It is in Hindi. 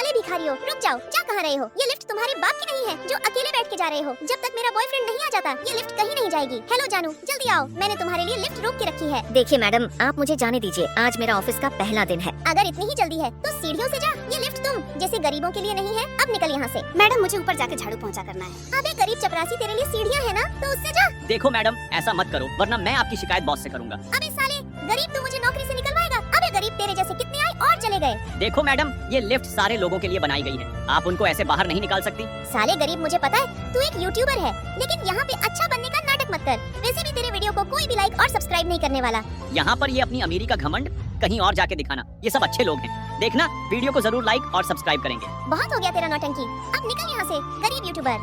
साले भिखारियों, रुक जाओ, जा कहाँ रहे हो? ये लिफ्ट तुम्हारे बाप की नहीं है जो अकेले बैठ के जा रहे हो। जब तक मेरा बॉयफ्रेंड नहीं आ जाता ये लिफ्ट कहीं नहीं जाएगी। हेलो जानू, जल्दी आओ, मैंने तुम्हारे लिए लिफ्ट रोक के रखी है। देखिए मैडम, आप मुझे जाने दीजिए, आज मेरा ऑफिस का पहला दिन है। अगर इतनी ही जल्दी है तो सीढ़ियों से जा। ये लिफ्ट तुम जैसे गरीबों के लिए नहीं है। अब निकल यहाँ से। मैडम मुझे ऊपर जाके झाड़ू पोंछा करना है। अबे गरीब चपरासी, तेरे लिए सीढ़ियाँ है ना तो उससे जा। देखो मैडम, ऐसा मत करो वरना मैं आपकी शिकायत बॉस से करूंगा। अबे साले गरीब, तू मुझे नौकरी से निकलवाएगा? अबे गरीब, तेरे जैसे कितने आए और चले गए। देखो मैडम, ये लिफ्ट सारे लोगों के लिए बनाई गई है, आप उनको ऐसे बाहर नहीं निकाल सकती। साले गरीब, मुझे पता है तू एक यूट्यूबर है, लेकिन यहाँ पे अच्छा बनने का नाटक मत कर। वैसे भी तेरे वीडियो को कोई भी लाइक और सब्सक्राइब नहीं करने वाला। यहाँ पर ये अपनी अमीरी का घमंड कहीं और जाके दिखाना। ये सब अच्छे लोग हैं, देखना वीडियो को जरूर लाइक और सब्सक्राइब करेंगे। बहुत हो गया तेरा नौटंकी, अब निकल यहाँ से गरीब यूट्यूबर।